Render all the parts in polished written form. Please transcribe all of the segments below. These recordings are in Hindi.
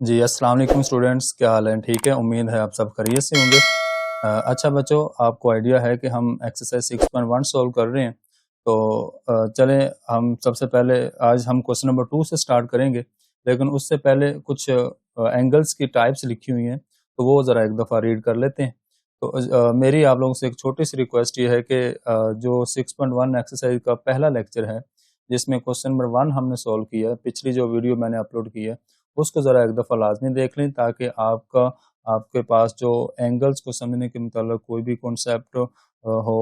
जी, अस्सलाम वालेकुम स्टूडेंट्स, क्या हाल है? ठीक है, उम्मीद है आप सब खैरियत से होंगे। अच्छा बच्चों, आपको आइडिया है कि हम एक्सरसाइज 6.1 सॉल्व कर रहे हैं। तो चलें हम सबसे पहले आज हम क्वेश्चन नंबर 2 से स्टार्ट करेंगे, लेकिन उससे पहले कुछ एंगल्स की टाइप्स लिखी हुई हैं, तो वो ज़रा एक दफ़ा रीड कर लेते हैं। तो मेरी आप लोगों से एक छोटी-सी रिक्वेस्ट ये है कि जो 6.1 एक्सरसाइज का पहला लेक्चर है, जिसमें क्वेश्चन नंबर 1 हमने सॉल्व किया है, पिछली जो वीडियो मैंने अपलोड की है, उसको ज़रा एक दफ़ा लाज़मी देख लें, ताकि आपके पास जो एंगल्स को समझने के मुताल्लिक़ कोई भी कॉन्सेप्ट हो,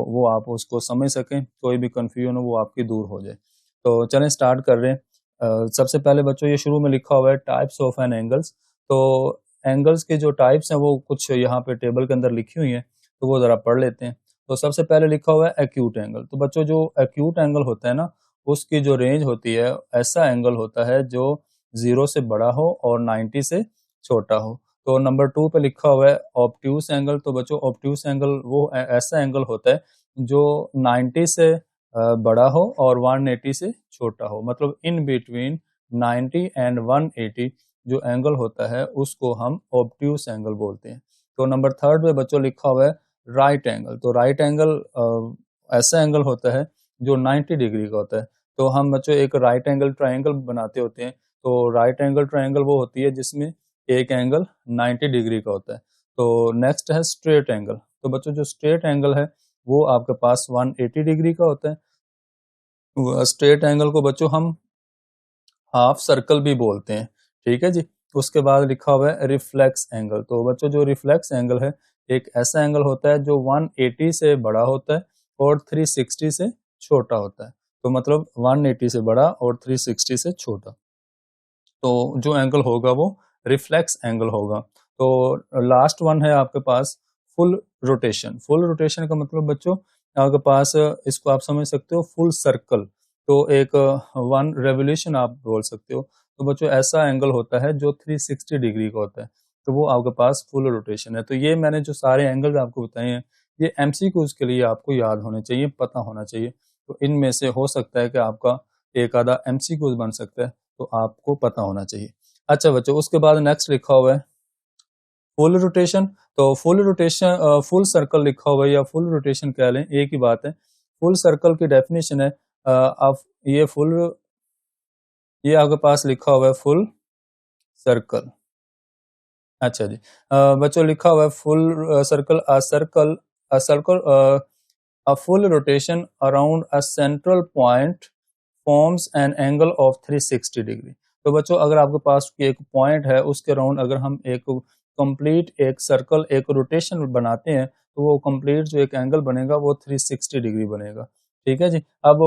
वो आप उसको समझ सकें, कोई भी कन्फ्यूजन हो वो आपकी दूर हो जाए। तो चलें स्टार्ट कर रहे हैं। सबसे पहले बच्चों ये शुरू में लिखा हुआ है टाइप्स ऑफ एन एंगल्स। तो एंगल्स के जो टाइप्स हैं वो कुछ यहाँ पे टेबल के अंदर लिखी हुई हैं, तो वो ज़रा पढ़ लेते हैं। तो सबसे पहले लिखा हुआ है एक्यूट एंगल। तो बच्चों जो एक्यूट एंगल होता है ना, उसकी जो रेंज होती है, ऐसा एंगल होता है जो 0 से बड़ा हो और 90 से छोटा हो। तो नंबर 2 पे लिखा हुआ है ऑब्ट्यूस एंगल। तो बच्चों ऑब्ट्यूस एंगल वो ऐसा एंगल होता है जो 90 से बड़ा हो और 180 से छोटा हो, मतलब इन बिटवीन 90 एंड 180 जो एंगल होता है उसको हम ऑब्ट्यूस एंगल बोलते हैं। तो नंबर 3 पे बच्चों लिखा हुआ है राइट एंगल। तो राइट एंगल ऐसा एंगल होता है जो 90 डिग्री का होता है। तो हम बच्चों एक राइट एंगल ट्रायंगल बनाते होते हैं। तो राइट एंगल ट्रायंगल वो होती है जिसमें एक एंगल 90 डिग्री का होता है। तो नेक्स्ट है स्ट्रेट एंगल। तो बच्चों जो स्ट्रेट एंगल है वो आपके पास 180 डिग्री का होता है। स्ट्रेट एंगल को बच्चों हम हाफ सर्कल भी बोलते हैं, ठीक है जी। उसके बाद लिखा हुआ है रिफ्लेक्स एंगल। तो बच्चों जो रिफ्लेक्स एंगल है एक ऐसा एंगल होता है जो 180 से बड़ा होता है और 360 से छोटा होता है। तो मतलब 180 से बड़ा और 360 से छोटा, तो जो एंगल होगा वो रिफ्लेक्स एंगल होगा। तो लास्ट वन है आपके पास फुल रोटेशन। फुल रोटेशन का मतलब बच्चों आपके पास इसको आप समझ सकते हो फुल सर्कल। तो एक वन रेवोल्यूशन आप बोल सकते हो। तो बच्चों ऐसा एंगल होता है जो 360 डिग्री का होता है, तो वो आपके पास फुल रोटेशन है। तो ये मैंने जो सारे एंगल आपको बताए हैं ये एमसीक्यूज के लिए आपको याद होने चाहिए, पता होना चाहिए। तो इनमें से हो सकता है कि आपका एक आधा एमसीक्यूज बन सकता है, तो आपको पता होना चाहिए। अच्छा बच्चों, उसके बाद नेक्स्ट लिखा हुआ है फुल रोटेशन। तो फुल रोटेशन फुल सर्कल लिखा हुआ है या फुल रोटेशन कह लें, एक ही बात है। फुल सर्कल की डेफिनेशन है आप ये आपके पास लिखा हुआ है फुल सर्कल। अच्छा जी। बच्चों लिखा हुआ है full circle a full rotation around a central point forms an angle of 360 degree. तो बच्चों अगर आपके पास एक पॉइंट है उसके अराउंड अगर हम एक कंप्लीट एक सर्कल एक रोटेशन बनाते हैं, तो वो कंप्लीट जो एक एंगल बनेगा वो 360 डिग्री बनेगा, ठीक है जी। अब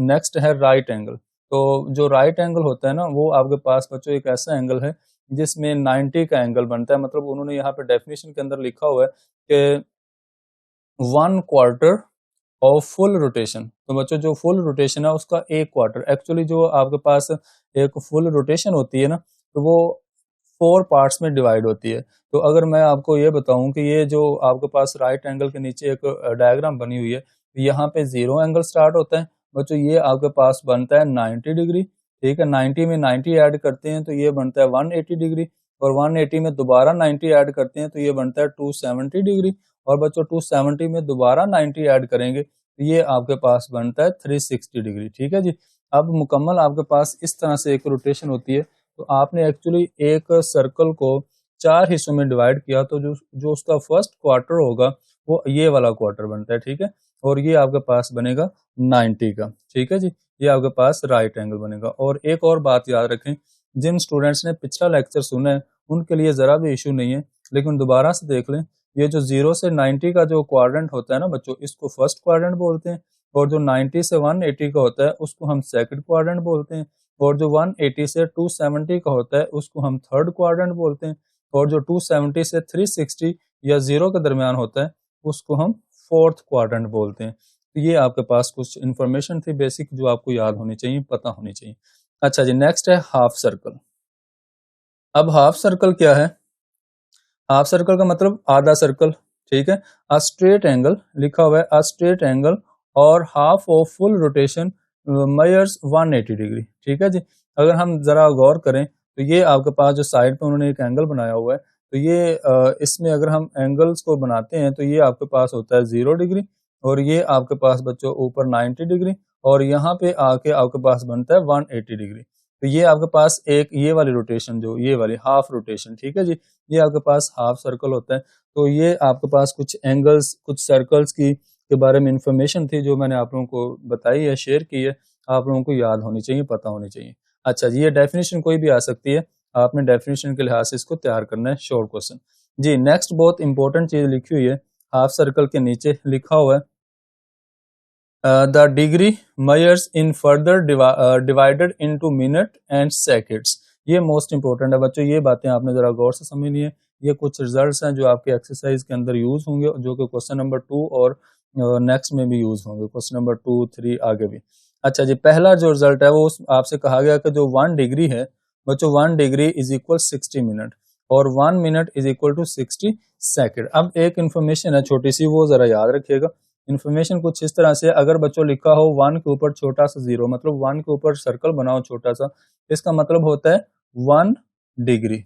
नेक्स्ट है राइट एंगल। तो जो राइट एंगल होता है ना वो आपके पास बच्चों एक ऐसा एंगल है जिसमें 90 का एंगल बनता है। मतलब उन्होंने यहाँ पे डेफिनेशन के अंदर लिखा हुआ है कि 1/4 और फुल रोटेशन। तो बच्चों जो फुल रोटेशन है उसका एक क्वार्टर, एक्चुअली जो आपके पास एक फुल रोटेशन होती है ना, तो वो 4 पार्ट्स में डिवाइड होती है। तो अगर मैं आपको ये बताऊं कि ये जो आपके पास राइट एंगल के नीचे एक डायग्राम बनी हुई है, यहाँ पे 0 एंगल स्टार्ट होता है बच्चों, ये आपके पास बनता है 90 डिग्री, ठीक है। 90 में 90 ऐड करते हैं तो ये बनता है 180 डिग्री, और 180 में दोबारा 90 ऐड करते हैं तो ये बनता है 270 डिग्री, और बच्चों 270 में दोबारा 90 ऐड करेंगे तो ये आपके पास बनता है 360 डिग्री, ठीक है जी। अब मुकम्मल आपके पास इस तरह से एक रोटेशन होती है। तो आपने एक्चुअली एक सर्कल को 4 हिस्सों में डिवाइड किया, तो जो जो उसका फर्स्ट क्वार्टर होगा वो ये वाला क्वार्टर बनता है, ठीक है। और ये आपके पास बनेगा 90 का, ठीक है जी। ये आपके पास राइट एंगल बनेगा। और एक और बात याद रखें, जिन स्टूडेंट्स ने पिछला लेक्चर सुना है उनके लिए ज़रा भी इशू नहीं है, लेकिन दोबारा से देख लें। ये जो 0 से 90 का जो क्वाड्रेंट होता है ना बच्चों, इसको फर्स्ट क्वाड्रेंट बोलते हैं, और जो 90 से 180 का होता है उसको हम सेकंड क्वाड्रेंट बोलते हैं, और जो 180 से 270 का होता है उसको हम थर्ड क्वाड्रेंट बोलते हैं, और जो 270 से 360 या 0 के दरमियान होता है उसको हम फोर्थ क्वाड्रेंट बोलते हैं। तो ये आपके पास कुछ इन्फॉर्मेशन थी बेसिक जो आपको याद होनी चाहिए, पता होनी चाहिए। अच्छा जी, नेक्स्ट है हाफ सर्कल। अब हाफ सर्कल क्या है? हाफ सर्कल का मतलब आधा सर्कल, ठीक है। अ स्ट्रेट एंगल लिखा हुआ है, अ स्ट्रेट एंगल और half of full rotation measures 180 degree, ठीक है जी। अगर हम जरा गौर करें तो ये आपके पास जो साइड पे उन्होंने एक एंगल बनाया हुआ है, तो ये इसमें अगर हम एंगल्स को बनाते हैं तो ये आपके पास होता है 0 डिग्री, और ये आपके पास बच्चों ऊपर 90 डिग्री, और यहाँ पे आके आपके पास बनता है 180 डिग्री। तो ये आपके पास एक ये वाली रोटेशन, जो ये वाली हाफ रोटेशन, ठीक है जी, ये आपके पास हाफ सर्कल होता है। तो ये आपके पास कुछ एंगल्स, कुछ सर्कल्स की के बारे में इंफॉर्मेशन थी जो मैंने आप लोगों को बताई है, शेयर की है, आप लोगों को याद होनी चाहिए, पता होनी चाहिए। अच्छा जी, ये डेफिनेशन कोई भी आ सकती है, आपने डेफिनेशन के लिहाज से इसको तैयार करना है, शॉर्ट क्वेश्चन जी। नेक्स्ट बहुत इंपॉर्टेंट चीज लिखी हुई है, हाफ सर्कल के नीचे लिखा हुआ है the degree measures in further divided into minute and seconds. ये मोस्ट इंपॉर्टेंट है बच्चों, ये बातें आपने जरा गौर से समझनी है। ये कुछ रिजल्ट्स हैं जो आपके एक्सरसाइज के अंदर यूज होंगे, जो कि क्वेश्चन नंबर 2 और नेक्स्ट में भी यूज होंगे, क्वेश्चन नंबर 2, 3 आगे भी। अच्छा जी, पहला जो रिजल्ट है वो आपसे कहा गया कि जो 1 डिग्री है बच्चों, 1 डिग्री इज इक्वल 60 मिनट, और 1 minute is equal to 60 second. अब एक इन्फॉर्मेशन है छोटी सी, वो जरा याद रखिएगा। इन्फॉर्मेशन कुछ इस तरह से, अगर बच्चों लिखा हो 1 के ऊपर छोटा सा 0, मतलब 1 के ऊपर सर्कल बनाओ छोटा सा, इसका मतलब होता है 1 डिग्री,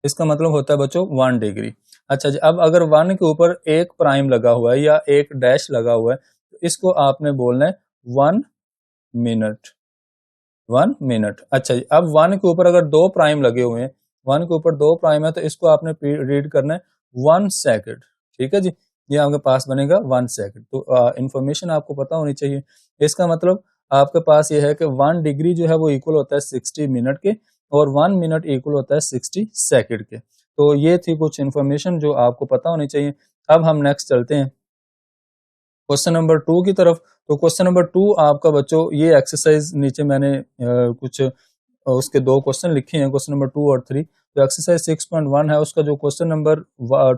इसका मतलब होता है बच्चों 1 डिग्री। अच्छा जी, अब अगर 1 के ऊपर एक प्राइम लगा हुआ है या एक डैश लगा हुआ है, तो इसको आपने बोलना है 1 मिनट, 1 मिनट। अच्छा जी, अब 1 के ऊपर अगर 2 प्राइम लगे हुए हैं, 1 के ऊपर 2 प्राइम है, तो इसको आपने रीड करना है 1 सेकंड, ठीक है जी, ये आपके पास बनेगा 1 सेकंड। तो इंफॉर्मेशन आपको पता होनी चाहिए। इसका मतलब आपके पास ये है कि 1 डिग्री जो है वो इक्वल होता है 60 मिनट के, और 1 मिनट इक्वल होता है 60 सेकंड के। तो ये थी कुछ इंफॉर्मेशन जो आपको पता होनी चाहिए। अब हम नेक्स्ट चलते हैं क्वेश्चन नंबर 2 की तरफ। तो क्वेश्चन नंबर 2 आपका बच्चों, ये एक्सरसाइज नीचे मैंने कुछ उसके 2 क्वेश्चन लिखे हैं, क्वेश्चन नंबर 2 और 3। तो एक्सरसाइज 6.1 है, उसका जो क्वेश्चन नंबर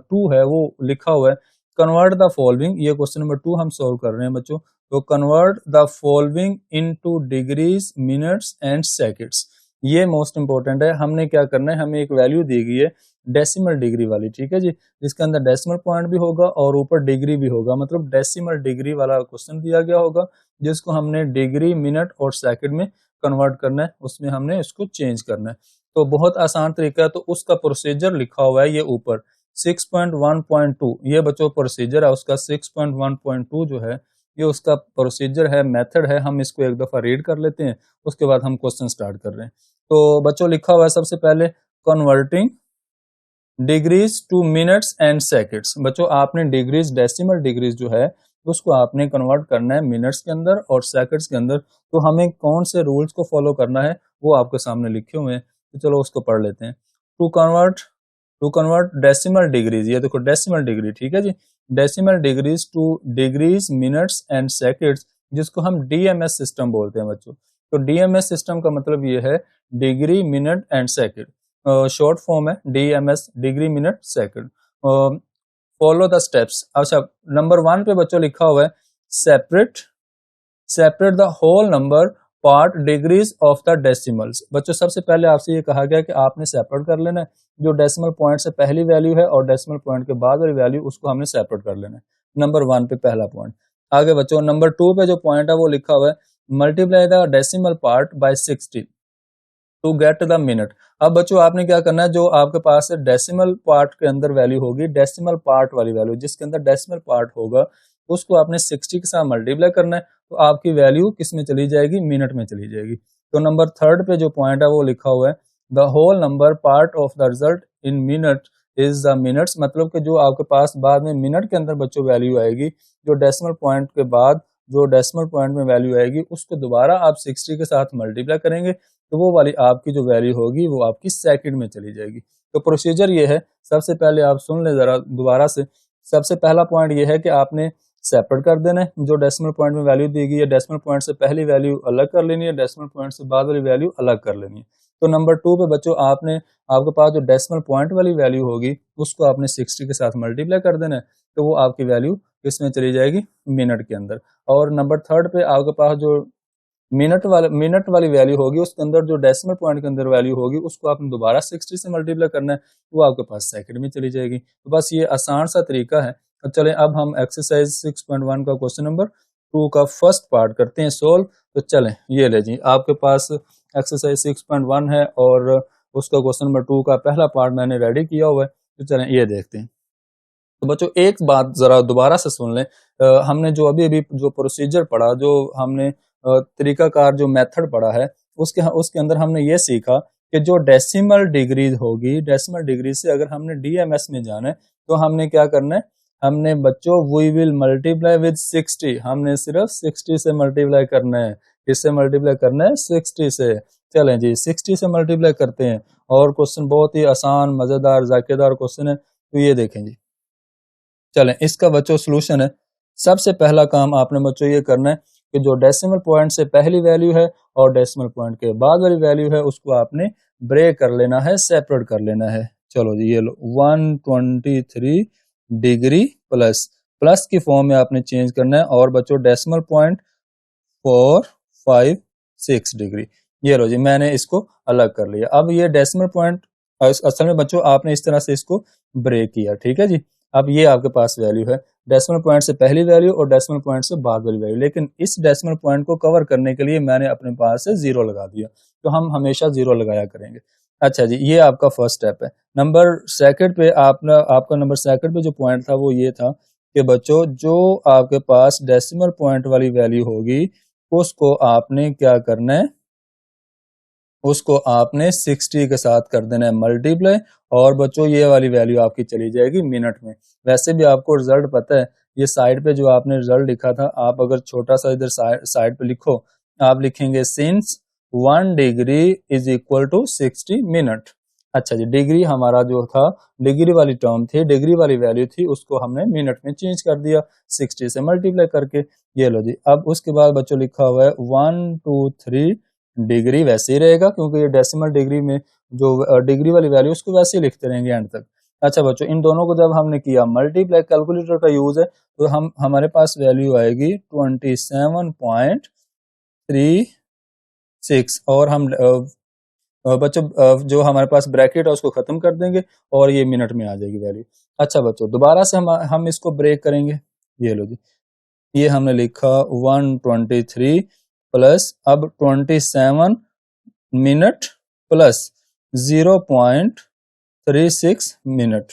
2 है वो लिखा हुआ है कन्वर्ट द फॉलोइंग। ये क्वेश्चन नंबर 2 हम सॉल्व कर रहे हैं बच्चों। तो convert the following into degrees, minutes and seconds. ये मोस्ट इंपॉर्टेंट है। हमने क्या करना है, हमें एक वैल्यू दी गई है डेसिमल डिग्री वाली, ठीक है जी, जिसके अंदर डेसिमल पॉइंट भी होगा और ऊपर डिग्री भी होगा, मतलब डेसिमल डिग्री वाला क्वेश्चन दिया गया होगा, जिसको हमने डिग्री, मिनट और सेकंड में कन्वर्ट करना है, उसमें हमने इसको चेंज करना है। तो बहुत आसान तरीका है। तो उसका प्रोसीजर लिखा हुआ है ये ऊपर 6.1.2, ये बच्चों प्रोसीजर है उसका। 6.1.2 जो है ये उसका प्रोसीजर है, मेथड है। हम इसको एक दफा रीड कर लेते हैं, उसके बाद हम क्वेश्चन स्टार्ट कर रहे हैं। तो बच्चों लिखा हुआ है सबसे पहले converting degrees two minutes and seconds. बच्चों आपने डिग्रीज, डेसिमल डिग्रीज जो है उसको आपने कन्वर्ट करना है मिनट्स के अंदर और सेकंड्स के अंदर। तो हमें कौन से रूल्स को फॉलो करना है वो आपके सामने लिखे हुए हैं, तो चलो उसको पढ़ लेते हैं। टू कन्वर्ट डेसिमल डिग्रीज, ये देखो डेसिमल डिग्री, ठीक है जी, decimal degrees to degrees, minutes and seconds, जिसको हम डीएमएस सिस्टम बोलते हैं बच्चों। तो डीएमएस सिस्टम का मतलब ये है degree, minute and second, short form है DMS, degree, minute, second. Follow the steps. अच्छा, नंबर 1 पे बच्चों लिखा हुआ है separate the whole number part degrees of the decimals. बच्चों सबसे पहले आपसे ये कहा गया कि आपने सेपरेट कर लेना है, जो डेसिमल पॉइंट से पहली वैल्यू है और डेसिमल पॉइंट के बाद वाली वैल्यू, उसको हमने सेपरेट कर लेना है। नंबर 1 पे पहला पॉइंट। आगे बच्चों नंबर 2 पे जो पॉइंट है वो लिखा हुआ है multiply the decimal part by 60 to get the minute. अब बच्चों आपने क्या करना है, जो आपके पास डेसिमल पार्ट के अंदर वैल्यू होगी, डेसिमल पार्ट वाली वैल्यू जिसके अंदर डेसिमल पार्ट होगा, उसको आपने 60 के साथ मल्टीप्लाई करना है, तो आपकी वैल्यू किस में चली जाएगी, मिनट में चली जाएगी। तो नंबर 3 पे जो पॉइंट है वो लिखा हुआ है the whole number part of the result in minute is the minutes, मतलब कि जो आपके पास बाद में मिनट के अंदर बच्चों वैल्यू आएगी, जो डेसिमल पॉइंट के बाद जो डेसिमल पॉइंट में वैल्यू आएगी, उसको दोबारा आप 60 के साथ मल्टीप्लाई करेंगे, तो वो वाली आपकी जो वैल्यू होगी वो आपकी सेकंड में चली जाएगी। तो प्रोसीजर ये है, सबसे पहले आप सुन ले जरा दोबारा से। सबसे पहला पॉइंट ये है कि आपने सेपरेट कर देना है, जो डेसिमल पॉइंट में वैल्यू दी गई है, डेसिमल पॉइंट से पहली वैल्यू अलग कर लेनी है, डेसिमल पॉइंट से बाद वाली वैल्यू अलग कर लेनी है। तो नंबर 2 पे बच्चों आपने, आपके पास जो डेसिमल पॉइंट वाली वैल्यू होगी उसको आपने 60 के साथ मल्टीप्लाई कर देना है, तो वो आपकी वैल्यू इसमें चली जाएगी मिनट के अंदर। और नंबर 3 पे आपके पास जो मिनट वाली वैल्यू होगी, उसके अंदर जो डेसिमल पॉइंट के अंदर वैल्यू होगी, उसको आपने दोबारा 60 से मल्टीप्लाई करना है, वो आपके पास सेकंड में चली जाएगी। तो बस ये आसान सा तरीका है। तो चलें अब हम एक्सरसाइज 6.1 का क्वेश्चन नंबर 2 का फर्स्ट पार्ट करते हैं सोल्व। तो चलें, ये ले जी आपके पास एक्सरसाइज 6.1 है और उसका क्वेश्चन नंबर 2 का पहला पार्ट मैंने रेडी किया हुआ है। तो चलें ये देखते हैं। तो बच्चों एक बात जरा दोबारा से सुन लें। हमने जो अभी अभी जो प्रोसीजर पढ़ा, जो हमने तरीकाकार जो मेथड पढ़ा है, उसके अंदर हमने ये सीखा कि जो डेसिमल डिग्री होगी, डेसिमल डिग्री से अगर हमने डीएमएस में जाना है तो हमने क्या करना है, हमने बच्चों वी विल मल्टीप्लाई विद 60, हमने सिर्फ 60 से मल्टीप्लाई करना है। किससे मल्टीप्लाई करना है? 60 से। चलें जी 60 से मल्टीप्लाई करते हैं और क्वेश्चन बहुत ही आसान, मजेदार, जायकेदार क्वेश्चन है। तो ये देखें जी, चलें इसका बच्चों सोल्यूशन है। सबसे पहला काम आपने बच्चों ये करना है कि जो डेसिमल पॉइंट से पहली वैल्यू है और डेसिमल पॉइंट के बाद वाली वैल्यू है उसको आपने ब्रेक कर लेना है, सेपरेट कर लेना है। चलो जी ये लो 123 डिग्री प्लस, प्लस की फॉर्म में आपने चेंज करना है और बच्चों डेसिमल पॉइंट 456 डिग्री। ये लो जी मैंने इसको अलग कर लिया। अब ये डेसिमल पॉइंट असल में बच्चों आपने इस तरह से इसको ब्रेक किया, ठीक है जी। अब ये आपके पास वैल्यू है, डेसिमल पॉइंट से पहली वैल्यू और डेसिमल पॉइंट से बाद वाली वैल्यू, लेकिन इस डेसिमल पॉइंट को कवर करने के लिए मैंने अपने पास से जीरो लगा दिया, तो हम हमेशा जीरो लगाया करेंगे। अच्छा जी ये आपका फर्स्ट स्टेप है। नंबर सेकंड पे आपका नंबर सेकंड पे जो पॉइंट था वो ये था कि बच्चों जो आपके पास डेसिमल पॉइंट वाली वैल्यू होगी उसको आपने क्या करना है, उसको आपने 60 के साथ कर देना है मल्टीप्लाई, और बच्चों ये वाली वैल्यू आपकी चली जाएगी मिनट में। वैसे भी आपको रिजल्ट पता है, ये साइड पे जो आपने रिजल्ट लिखा था, आप अगर छोटा सा इधर साइड पे लिखो, आप लिखेंगे since 1 degree is equal to 60 minute. अच्छा जी डिग्री हमारा जो था, डिग्री वाली टर्म थी, डिग्री वाली वैल्यू थी, उसको हमने मिनट में चेंज कर दिया 60 से मल्टीप्लाई करके। ये लो जी, अब उसके बाद बच्चों लिखा हुआ है 123 डिग्री, वैसे ही रहेगा क्योंकि ये डेसिमल डिग्री में जो डिग्री वाली वैल्यू उसको वैसे ही लिखते रहेंगे एंड तक। अच्छा बच्चों इन दोनों को जब हमने किया मल्टीप्लाई, कैलकुलेटर का यूज है, तो हमारे पास वैल्यू आएगी 27.36 और हम बच्चों जो हमारे पास ब्रैकेट है उसको खत्म कर देंगे और ये मिनट में आ जाएगी वैल्यू। अच्छा बच्चों दोबारा से हम इसको ब्रेक करेंगे। ये लो जी, ये हमने लिखा 123 प्लस अब 27 मिनट प्लस 0.36 मिनट,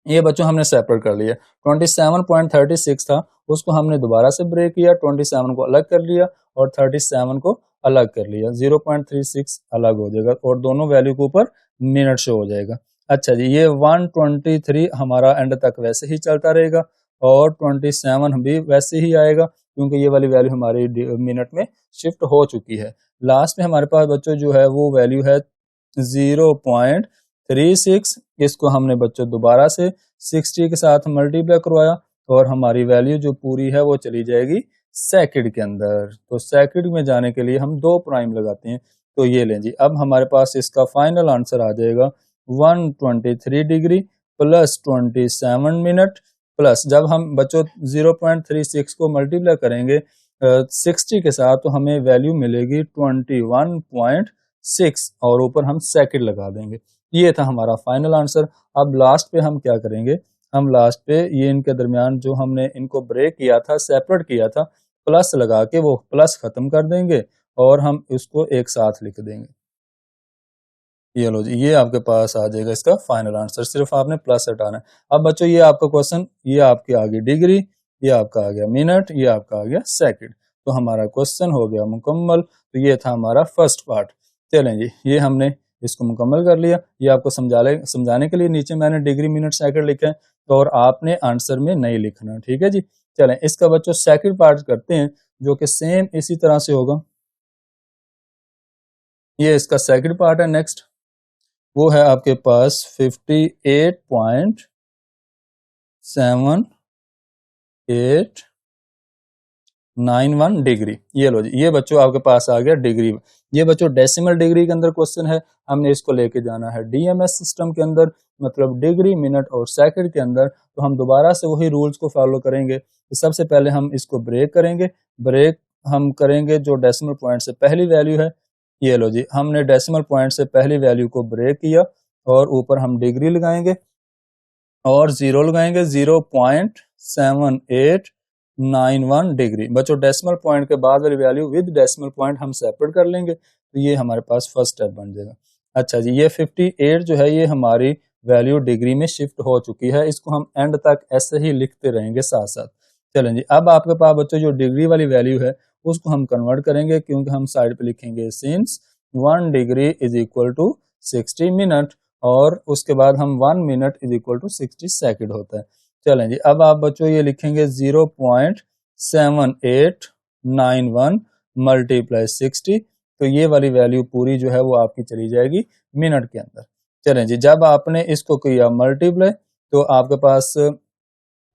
ये बच्चों हमने सेपरेट कर लिया। 27.36 था उसको हमने दोबारा से ब्रेक किया, 27 को अलग कर लिया और 37 को अलग कर लिया, 0.36 अलग हो जाएगा और दोनों वैल्यू के ऊपर मिनट शो हो जाएगा। अच्छा जी ये 123 हमारा एंड तक वैसे ही चलता रहेगा और 27 भी वैसे ही आएगा क्योंकि ये वाली वैल्यू हमारी मिनट में शिफ्ट हो चुकी है। लास्ट में हमारे पास बच्चों जो है वो वैल्यू है 0.36, इसको हमने बच्चों दोबारा से 60 के साथ मल्टीप्लाई करवाया और हमारी वैल्यू जो पूरी है वो चली जाएगी सेकंड के अंदर। तो सेकंड में जाने के लिए हम 2 प्राइम लगाते हैं। तो ये लें जी, अब हमारे पास इसका फाइनल आंसर आ जाएगा 123 डिग्री प्लस 27 मिनट प्लस, जब हम बच्चों 0.36 को मल्टीप्लाई करेंगे 60 के साथ तो हमें वैल्यू मिलेगी 21.6 और ऊपर हम सेकंड लगा देंगे। ये था हमारा फाइनल आंसर। अब लास्ट पे हम क्या करेंगे, हम लास्ट पे ये इनके दरमियान जो हमने इनको ब्रेक किया था, सेपरेट किया था, प्लस लगा के वो प्लस खत्म कर देंगे और हम इसको एक साथ लिख देंगे। ये लो जी, ये आपके पास आ जाएगा इसका फाइनल आंसर, सिर्फ आपने प्लस हटाना है। अब बच्चों ये आपका क्वेश्चन, ये आपके आ गई डिग्री, ये आपका आ गया मिनट, ये आपका आ गया सेकंड। तो हमारा क्वेश्चन हो गया मुकम्मल। तो ये था हमारा फर्स्ट पार्ट। चलें जी, ये हमने इसको मुकम्मल कर लिया। ये आपको समझाने के लिए नीचे मैंने डिग्री मिनट सेकंड लिखा है और आपने आंसर में नहीं लिखना, ठीक है जी। चलें इसका बच्चों सेकंड पार्ट करते हैं जो कि सेम इसी तरह से होगा। ये इसका सेकंड पार्ट है नेक्स्ट, वो है आपके पास 58.7891 डिग्री। ये लो जी, ये बच्चों आपके पास आ गया डिग्री। ये बच्चों डेसिमल डिग्री के अंदर क्वेश्चन है, हमने इसको लेके जाना है डीएमएस सिस्टम के अंदर, मतलब डिग्री मिनट और सेकंड के अंदर। तो हम दोबारा से वही रूल्स को फॉलो करेंगे। तो सबसे पहले हम इसको ब्रेक करेंगे, ब्रेक हम करेंगे जो डेसिमल पॉइंट से पहली वैल्यू है। ये लो जी, हमने डेसिमल पॉइंट से पहली वैल्यू को ब्रेक किया और ऊपर हम डिग्री लगाएंगे और जीरो लगाएंगे, 0.7891 डिग्री। बच्चों डेसिमल पॉइंट के बाद वाली वैल्यू विद डेसिमल पॉइंट हम सेपरेट कर लेंगे। तो ये हमारे पास फर्स्ट स्टेप बन जाएगा। अच्छा जी, ये 58 जो है ये हमारी वैल्यू डिग्री में शिफ्ट हो चुकी है, इसको हम एंड तक ऐसे ही लिखते रहेंगे साथ साथ। चलें जी, अब आपके पास बच्चों जो डिग्री वाली वैल्यू है उसको हम कन्वर्ट करेंगे, क्योंकि हम साइड पे लिखेंगे since 1 degree is equal to 60 minute, और उसके बाद हम 1 minute is equal to 60 second होता है। चलें जी, अब आप बच्चों ये लिखेंगे 0.7891 मल्टीप्लाई 60, तो ये वाली वैल्यू पूरी जो है वो आपकी चली जाएगी मिनट के अंदर। चलें जी, जब आपने इसको किया मल्टीप्लाई तो आपके पास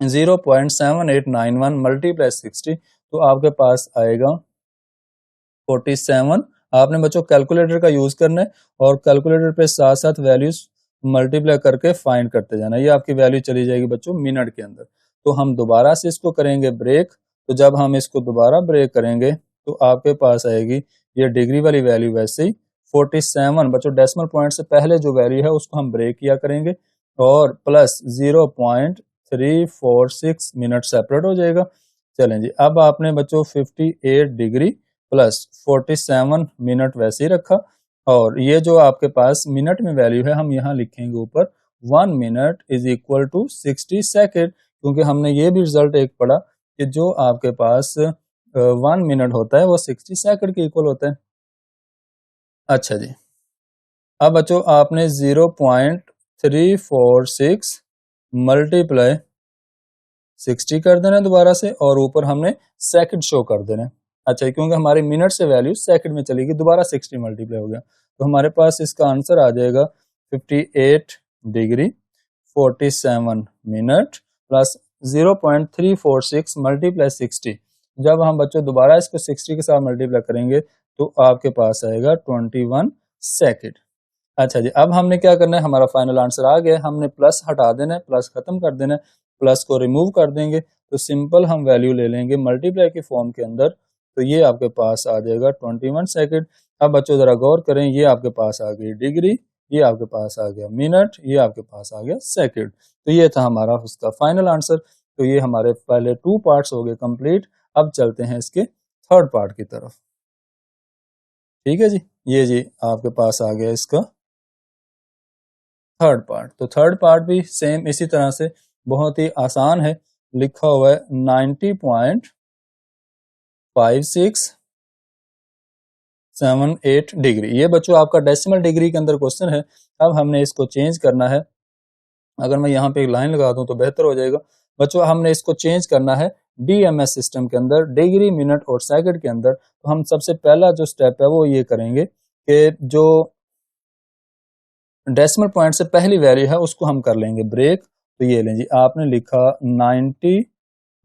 0.7891 मल्टीप्लाई 60, तो आपके पास आएगा 47। आपने बच्चों कैलकुलेटर का यूज करना है और कैलकुलेटर पे साथ साथ वैल्यूज मल्टीप्लाई करके फाइंड करते जाना। ये आपकी वैल्यू चली जाएगी बच्चों मिनट के अंदर। तो हम दोबारा से इसको करेंगे ब्रेक, तो जब हम इसको दोबारा ब्रेक करेंगे तो आपके पास आएगी ये डिग्री वाली वैल्यू वैसे ही 47। बच्चों डेसिमल पॉइंट से पहले जो वैल्यू है उसको हम ब्रेक किया करेंगे और प्लस 0.346 मिनट सेपरेट हो जाएगा। चलें जी, अब आपने बच्चों 58 डिग्री प्लस 47 मिनट वैसे ही रखा, और ये जो आपके पास मिनट में वैल्यू है हम यहाँ लिखेंगे ऊपर 1 minute is equal to 60 second, क्योंकि हमने ये भी रिजल्ट एक पढ़ा कि जो आपके पास 1 मिनट होता है वो 60 सेकेंड के इक्वल होता है। अच्छा जी, अब बच्चों आपने 0.346 मल्टीप्लाई 60 कर देना दोबारा से, और ऊपर हमने सेकंड शो कर देना। अच्छा, क्योंकि हमारी मिनट से वैल्यू सेकंड में चलेगी, दोबारा 60 मल्टीप्लाई हो गया, तो हमारे पास इसका आंसर आ जाएगा 58 डिग्री 47 मिनट प्लस 0.346 मल्टीप्लाई 60। जब हम बच्चों दोबारा इसको 60 के साथ मल्टीप्लाई करेंगे तो आपके पास आएगा 21 सेकेंड। अच्छा जी, अब हमने क्या करना है, हमारा फाइनल आंसर आ गया, हमने प्लस हटा देना है, प्लस खत्म कर देना है, प्लस को रिमूव कर देंगे, तो सिंपल हम वैल्यू ले लेंगे मल्टीप्लाई के फॉर्म के अंदर, तो ये आपके पास आ जाएगा 21 सेकेंड। अब बच्चों जरा गौर करें, ये आपके पास आ गई डिग्री, ये आपके पास आ गया मिनट, ये आपके पास आ गया सेकेंड। तो ये था हमारा उसका फाइनल आंसर। तो ये हमारे पहले 2 पार्ट्स हो गए कंप्लीट। अब चलते हैं इसके थर्ड पार्ट की तरफ। ठीक है जी, ये जी आपके पास आ गया इसका थर्ड पार्ट। तो थर्ड पार्ट भी सेम इसी तरह से बहुत ही आसान है, लिखा हुआ है 90.5678 डिग्री। ये बच्चों आपका डेसिमल डिग्री के अंदर क्वेश्चन है। अब हमने इसको चेंज करना है, अगर मैं यहाँ पे एक लाइन लगा दूं तो बेहतर हो जाएगा। बच्चों हमने इसको चेंज करना है डीएमएस सिस्टम के अंदर, डिग्री मिनट और सेकंड के अंदर। तो हम सबसे पहला जो स्टेप है वो ये करेंगे कि जो डेसिमल पॉइंट से पहली वैल्यू है उसको हम कर लेंगे ब्रेक। तो ये लें जी, आपने लिखा 90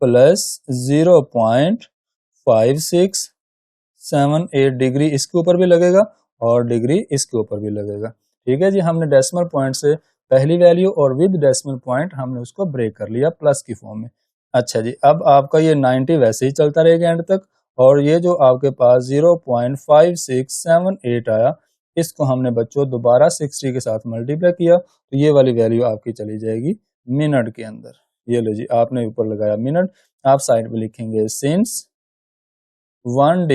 प्लस 0.5678 डिग्री इसके ऊपर भी लगेगा और डिग्री इसके ऊपर भी लगेगा। ठीक है जी, हमने डेसिमल पॉइंट से पहली वैल्यू और विद डेसिमल पॉइंट हमने उसको ब्रेक कर लिया प्लस की फॉर्म में। अच्छा जी, अब आपका ये 90 वैसे ही चलता रहेगा एंड तक, और ये जो आपके पास 0.5678 आया इसको हमने बच्चों दोबारा 60 के साथ मल्टीप्लाई किया, तो ये वाली वैल्यू आपकी चली जाएगी मिनट के अंदर। ये लो जी, आपने ऊपर लगाया मिनट, आप साइड पे लिखेंगे since 1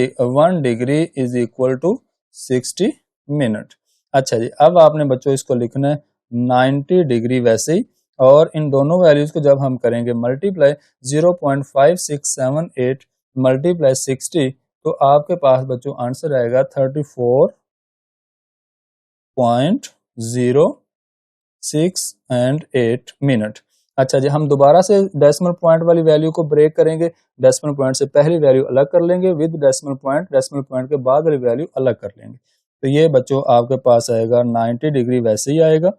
degree is equal to 60 minute. अच्छा जी, अब आपने बच्चों इसको लिखना है 90 डिग्री वैसे ही, और इन दोनों वैल्यूज को जब हम करेंगे मल्टीप्लाई 0.5678 मल्टीप्लाई 60, तो आपके पास बच्चों आंसर आएगा 34.06 मिनट। अच्छा जी, हम दोबारा से डेसिमल पॉइंट वाली वैल्यू को ब्रेक करेंगे, डेसिमल पॉइंट से पहली वैल्यू अलग कर लेंगे, विद डेसिमल पॉइंट के बाद वाली वैल्यू अलग कर लेंगे। तो ये बच्चों आपके पास आएगा 90 डिग्री वैसे ही आएगा,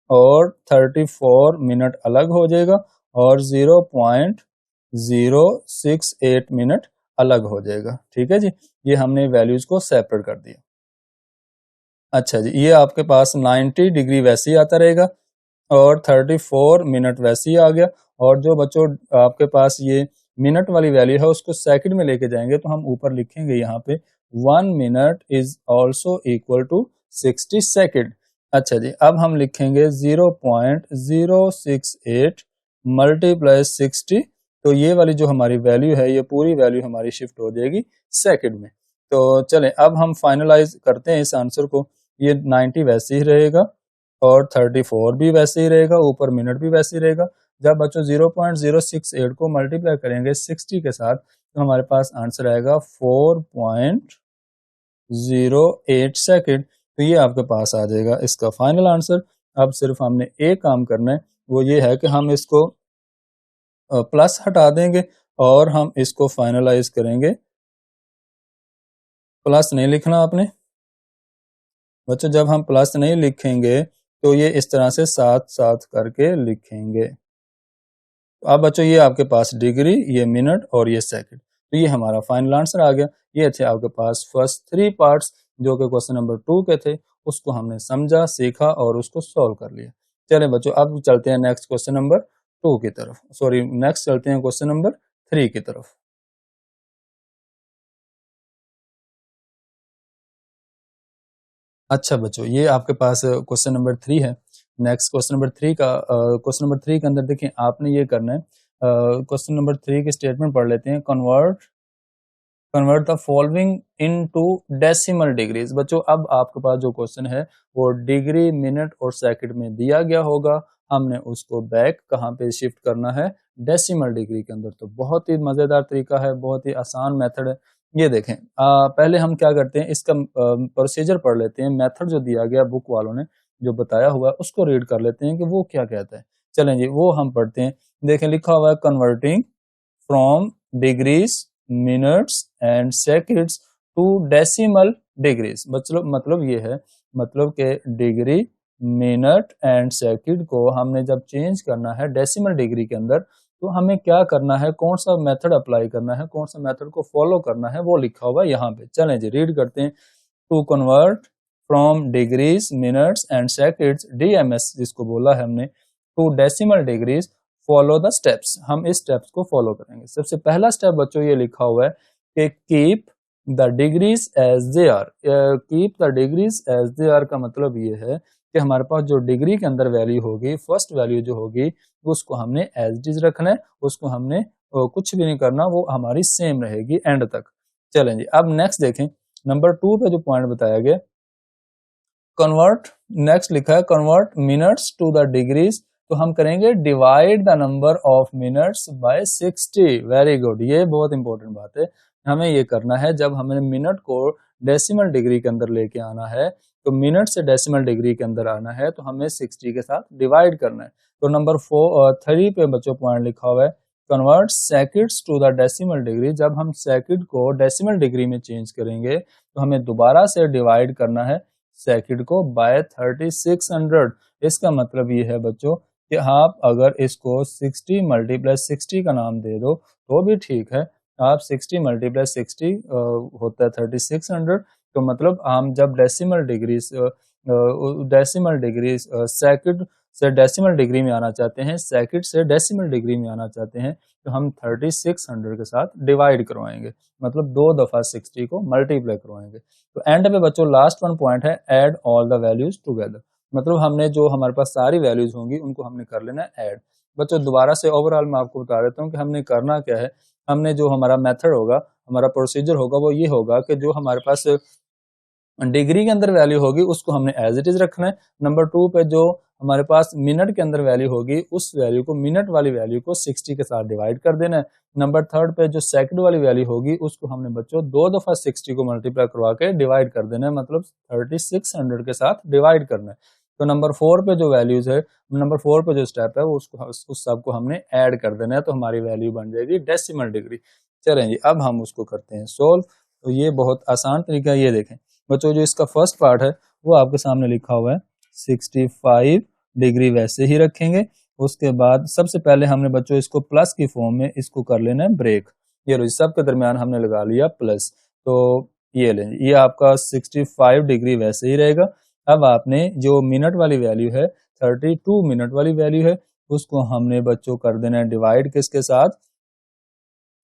और 34 मिनट अलग हो जाएगा, और 0.068 मिनट अलग हो जाएगा। ठीक है जी, ये हमने वैल्यूज को सेपरेट कर दिया। अच्छा जी, ये आपके पास 90 डिग्री वैसे ही आता रहेगा और 34 मिनट वैसे ही आ गया, और जो बच्चों आपके पास ये मिनट वाली वैल्यू है उसको सेकंड में लेके जाएंगे, तो हम ऊपर लिखेंगे यहाँ पे 1 minute is also equal to 60 second. अच्छा जी, अब हम लिखेंगे 0.068 मल्टीप्लाई 60, तो ये वाली जो हमारी वैल्यू है ये पूरी वैल्यू हमारी शिफ्ट हो जाएगी सेकेंड में। तो चलें अब हम फाइनलाइज करते हैं इस आंसर को। ये 90 वैसे ही रहेगा और 34 भी वैसे ही रहेगा, ऊपर मिनट भी वैसे ही रहेगा। जब बच्चों 0.068 को मल्टीप्लाई करेंगे 60 के साथ तो हमारे पास आंसर आएगा 4.08 सेकेंड। तो ये आपके पास आ जाएगा इसका फाइनल आंसर। अब सिर्फ हमने एक काम करना है, वो ये है कि हम इसको प्लस हटा देंगे और हम इसको फाइनलाइज करेंगे। प्लस नहीं लिखना आपने बच्चों, जब हम प्लस नहीं लिखेंगे तो ये इस तरह से साथ साथ करके लिखेंगे। अब बच्चों ये आपके पास डिग्री, ये मिनट और ये सेकंड, तो ये हमारा फाइनल आंसर आ गया। ये थे आपके पास फर्स्ट 3 पार्ट्स जो कि क्वेश्चन नंबर 2 के थे, उसको हमने समझा, सीखा और उसको सॉल्व कर लिया। चलें बच्चों अब चलते हैं नेक्स्ट क्वेश्चन नंबर 2 की तरफ, सॉरी नेक्स्ट चलते हैं क्वेश्चन नंबर 3 की तरफ। अच्छा बच्चों ये आपके पास क्वेश्चन नंबर 3 है। नेक्स्ट क्वेश्चन नंबर 3 का क्वेश्चन नंबर 3 के अंदर देखिए आपने ये करना है, क्वेश्चन नंबर 3 की स्टेटमेंट पढ़ लेते हैं। Convert the following into decimal degrees. बच्चों अब आपके पास जो क्वेश्चन है वो डिग्री, मिनट और सेकंड में दिया गया होगा, हमने उसको बैक कहाँ पे शिफ्ट करना है, डेसिमल डिग्री के अंदर। तो बहुत ही मजेदार तरीका है, बहुत ही आसान मेथड है। ये देखें पहले हम क्या करते हैं, इसका प्रोसीजर पढ़ लेते हैं। मेथड जो दिया गया बुक वालों ने जो बताया हुआ है उसको रीड कर लेते हैं कि वो क्या कहता है। चलें जी वो हम पढ़ते हैं। देखें लिखा हुआ है converting from degrees, minutes and seconds to decimal degrees. मतलब ये है, मतलब के डिग्री, मिनट एंड सेकंड को हमने जब चेंज करना है डेसिमल डिग्री के अंदर तो हमें क्या करना है, कौन सा मेथड अप्लाई करना है, कौन सा मेथड को फॉलो करना है, वो लिखा हुआ है यहाँ पे। चलें जी रीड करते हैं। To convert from degrees, minutes and seconds, DMS जिसको बोला है हमने, to decimal degrees follow the steps. हम इस स्टेप्स को फॉलो करेंगे। सबसे पहला स्टेप बच्चों ये लिखा हुआ है कि keep the degrees as they are. Keep the degrees as they are का मतलब ये है कि हमारे पास जो डिग्री के अंदर वैल्यू होगी, फर्स्ट वैल्यू जो होगी उसको हमने एज इट इज रखना है, उसको हमने कुछ भी नहीं करना, वो हमारी सेम रहेगी एंड तक। चलें जी अब नेक्स्ट देखें, नंबर 2 पे जो पॉइंट बताया गया, कन्वर्ट, नेक्स्ट लिखा है convert minutes to the degrees. तो हम करेंगे divide the number of minutes by 60। Very good, ये बहुत इंपॉर्टेंट बात है। हमें ये करना है, जब हमें मिनट को डेसिमल डिग्री के अंदर लेके आना है तो मिनट से डेसिमल डिग्री के अंदर आना है तो हमें 60 के साथ डिवाइड करना है। तो नंबर 3 पे बच्चों पॉइंट लिखा हुआ है convert seconds to the decimal degree. जब हम सेकंड को डेसिमल डिग्री में चेंज करेंगे तो हमें दोबारा से डिवाइड करना है सेकंड को बाय 3600। इसका मतलब ये है बच्चों कि आप अगर इसको 60 मल्टीप्लाई 60 का नाम दे दो तो भी ठीक है। आप 60 मल्टीप्लाई 60 होता है 3600। तो मतलब हम जब डेसिमल डिग्री सेकंड से डेसिमल डिग्री में आना चाहते हैं, सेकंड से डेसिमल डिग्री में आना चाहते हैं, तो हम 3600 के साथ डिवाइड करवाएंगे, मतलब 2 दफा 60 को मल्टीप्लाई करवाएंगे। तो एंड में बच्चों लास्ट वन पॉइंट है add all the values together. मतलब हमने जो हमारे पास सारी वैल्यूज होंगी उनको हमने कर लेना है ऐड। बच्चों दोबारा से ओवरऑल मैं आपको बता देता हूँ कि हमने करना क्या है। हमने जो हमारा मेथड होगा, हमारा प्रोसीजर होगा, वो ये होगा कि जो हमारे पास डिग्री के अंदर वैल्यू होगी उसको हमने एज इट इज रखना है। नंबर 2 पे जो हमारे पास मिनट के अंदर वैल्यू होगी उस वैल्यू को, मिनट वाली वैल्यू को 60 के साथ डिवाइड कर देना है। नंबर 3 पे जो सेकंड वाली वैल्यू होगी उसको हमने बच्चों 2 दफा 60 को मल्टीप्लाई करवा के डिवाइड कर देना है, मतलब 3600 के साथ डिवाइड करना है। तो नंबर 4 पे जो वैल्यूज है, नंबर 4 पे जो स्टेप है वो उसको उस सब को हमने ऐड कर देना है, तो हमारी वैल्यू बन जाएगी डेसिमल डिग्री। चलें जी अब हम उसको करते हैं सोल्व। तो ये बहुत आसान तरीका है। ये देखें बच्चों जो इसका फर्स्ट पार्ट है वो आपके सामने लिखा हुआ है 65 डिग्री वैसे ही रखेंगे। उसके बाद सबसे पहले हमने बच्चों इसको प्लस की फॉर्म में इसको कर लेना है ब्रेक। ये लो सब के दरमियान हमने लगा लिया प्लस। तो ये लें, ये आपका 65 डिग्री वैसे ही रहेगा। अब आपने जो मिनट वाली वैल्यू है, 32 मिनट वाली वैल्यू है, उसको हमने बच्चों कर देना है डिवाइड किसके साथ,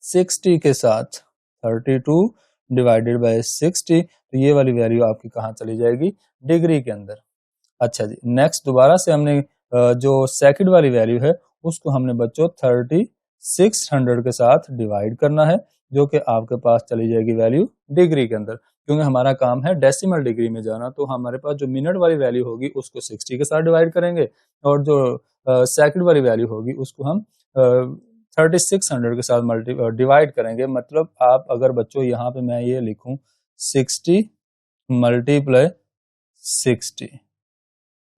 60 के साथ। 32 डिवाइडेड बाय 60, तो ये वाली वैल्यू आपकी कहाँ चली जाएगी, डिग्री के अंदर। अच्छा जी नेक्स्ट दोबारा से हमने जो सेकंड वाली वैल्यू है उसको हमने बच्चों 3600 के साथ डिवाइड करना है। जो कि आपके पास चली जाएगी वैल्यू डिग्री के अंदर, क्योंकि हमारा काम है डेसिमल डिग्री में जाना। तो हमारे पास जो मिनट वाली वैल्यू होगी उसको 60 के साथ डिवाइड करेंगे, और जो सेकंड वाली वैल्यू होगी उसको हम 3600 के साथ डिवाइड करेंगे। मतलब आप अगर बच्चों यहाँ पे मैं ये लिखूं 60 मल्टीप्लाई 60,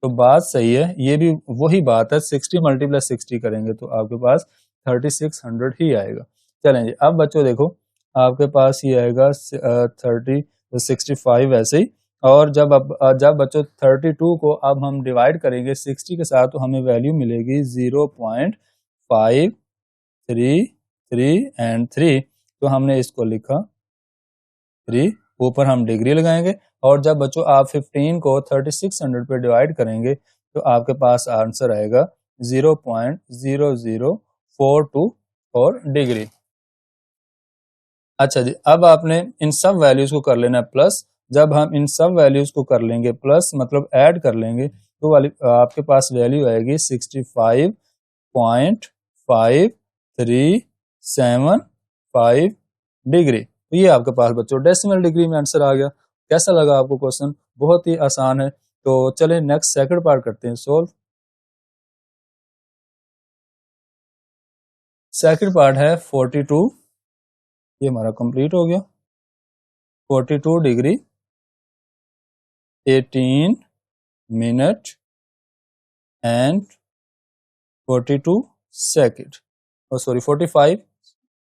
तो बात सही है, ये भी वही बात है, 60 मल्टीप्लाई 60 करेंगे तो आपके पास 3600 ही आएगा। चलें जी, अब बच्चों देखो आपके पास ये आएगा 65 ऐसे ही। और जब बच्चों 32 को अब हम डिवाइड करेंगे 60 के साथ, तो हमें वैल्यू मिलेगी 0.533 एंड 3, तो हमने इसको लिखा 3, ऊपर हम डिग्री लगाएंगे। और जब बच्चों आप 15 को 3600 पे डिवाइड करेंगे तो आपके पास आंसर आएगा 0.0044 डिग्री। अच्छा जी, अब आपने इन सब वैल्यूज को कर लेना है प्लस। जब हम इन सब वैल्यूज को कर लेंगे प्लस, मतलब ऐड कर लेंगे, तो आपके पास वैल्यू आएगी 65.5375 डिग्री। तो ये आपके पास बच्चों डेसिमल डिग्री में आंसर आ गया। कैसा लगा आपको क्वेश्चन? बहुत ही आसान है। तो चलें नेक्स्ट सेकंड पार्ट करते हैं सोल्व। सेकंड पार्ट है 42, ये हमारा कंप्लीट हो गया। 42 degree 18 minute and 42 second, sorry 45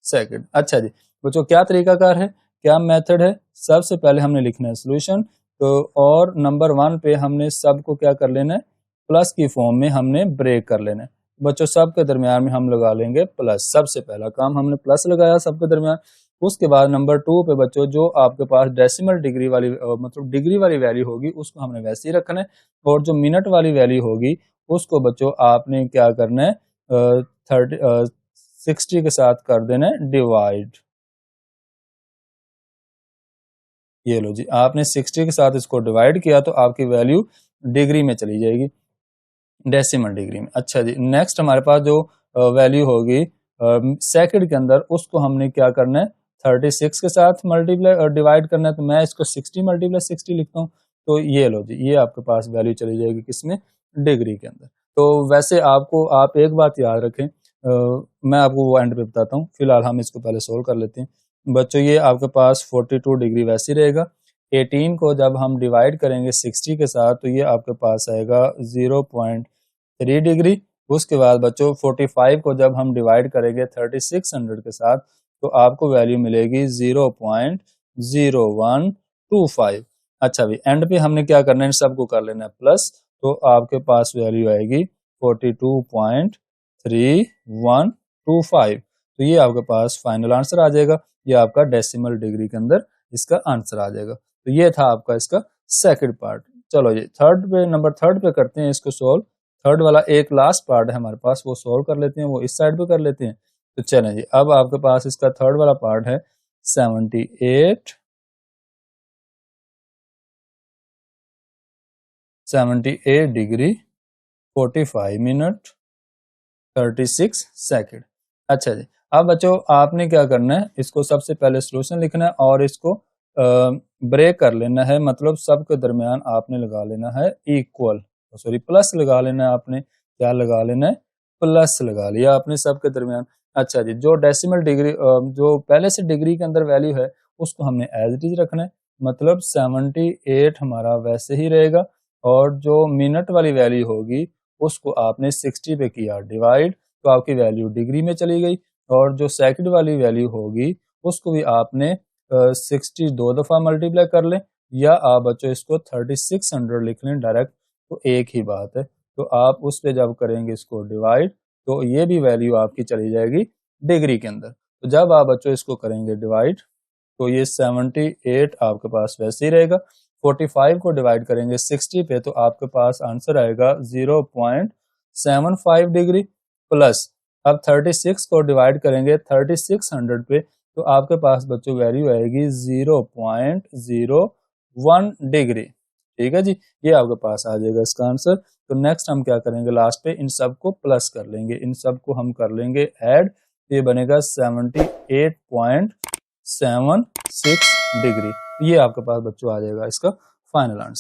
second. अच्छा जी बच्चों, क्या तरीकाकार है, क्या मेथड है? सबसे पहले हमने लिखना है सोल्यूशन, तो और नंबर 1 पे हमने सब को क्या कर लेना है, प्लस की फॉर्म में हमने ब्रेक कर लेना है। बच्चों सब के दरमियान में हम लगा लेंगे प्लस, सबसे पहला काम हमने प्लस लगाया सब के दरमियान। उसके बाद नंबर 2 पे बच्चों जो आपके पास डेसिमल डिग्री वाली मतलब डिग्री वाली वैल्यू होगी उसको हमने वैसे ही रखना है, और जो मिनट वाली वैल्यू होगी उसको बच्चों आपने क्या करना है 60 के साथ कर देना है डिवाइड। ये लो जी, आपने 60 के साथ इसको डिवाइड किया तो आपकी वैल्यू डिग्री में चली जाएगी, डेसिमल डिग्री में। अच्छा जी, नेक्स्ट हमारे पास जो वैल्यू होगी सेकंड के अंदर, उसको हमने क्या करना है 36 के साथ मल्टीप्लाई डिवाइड करना है। तो मैं इसको 60 मल्टीप्लाई 60 लिखता हूँ। तो ये लो जी, ये आपके पास वैल्यू चली जाएगी किसमें, डिग्री के अंदर। तो वैसे आपको आप एक बात याद रखें, मैं आपको वो एंड पे बताता हूँ, फिलहाल हम इसको पहले सोल्व कर लेते हैं। बच्चों ये आपके पास 42 डिग्री वैसे रहेगा। 18 को जब हम डिवाइड करेंगे 60 के साथ तो ये आपके पास आएगा 0.3 डिग्री। उसके बाद बच्चों 45 को जब हम डिवाइड करेंगे 3600 के साथ तो आपको वैल्यू मिलेगी 0.0125। अच्छा भाई, एंड पे हमने क्या करना है, इन सबको कर लेना है प्लस, तो आपके पास वैल्यू आएगी 42.3125। तो ये आपके पास फाइनल आंसर आ जाएगा, ये आपका डेसिमल डिग्री के अंदर इसका आंसर आ जाएगा। तो ये था आपका इसका सेकंड पार्ट। चलो जी नंबर थर्ड पे करते हैं इसको सोल्व। थर्ड वाला एक लास्ट पार्ट है हमारे पास, वो सोल्व कर लेते हैं, वो इस साइड पे कर लेते हैं। तो चलें जी, अब आपके पास इसका थर्ड वाला पार्ट है 78 डिग्री 45 मिनट 36 सेकंड। अच्छा जी, अब बच्चों आपने क्या करना है, इसको सबसे पहले सॉल्यूशन लिखना है और इसको ब्रेक कर लेना है, मतलब सब के दरमियान आपने लगा लेना है इक्वल, सॉरी प्लस लगा लेना है। आपने क्या लगा लेना है, प्लस लगा लिया आपने सब के दरमियान। अच्छा जी, जो डेसिमल डिग्री जो पहले से डिग्री के अंदर वैल्यू है उसको हमने एज इट इज रखना है, मतलब 78 हमारा वैसे ही रहेगा, और जो मिनट वाली वैल्यू होगी उसको आपने 60 पे किया डिवाइड, तो आपकी वैल्यू डिग्री में चली गई। और जो सेकंड वाली वैल्यू होगी उसको भी आपने 60 दो दफा मल्टीप्लाई कर लें, या आप बच्चों इसको 3600 लिख लें डायरेक्ट, तो एक ही बात है। तो आप उस पे जब करेंगे इसको डिवाइड तो ये भी वैल्यू आपकी चली जाएगी डिग्री के अंदर। तो जब आप बच्चों इसको करेंगे डिवाइड तो ये 78 आपके पास वैसे ही रहेगा। 45 को डिवाइड करेंगे 60 पे तो आपके पास आंसर आएगा 0.75 डिग्री, प्लस अब 36 को डिवाइड करेंगे 3600 पे तो आपके पास बच्चों वैल्यू आएगी 0.01 डिग्री। ठीक है जी, ये आपके पास आ जाएगा इसका आंसर। तो नेक्स्ट हम क्या करेंगे, लास्ट पे इन सब को प्लस कर लेंगे, इन सब को हम कर लेंगे ऐड, ये बनेगा 78.5 76 डिग्री। ये आपके पास बच्चों आ जाएगा इसका फाइनल आंसर।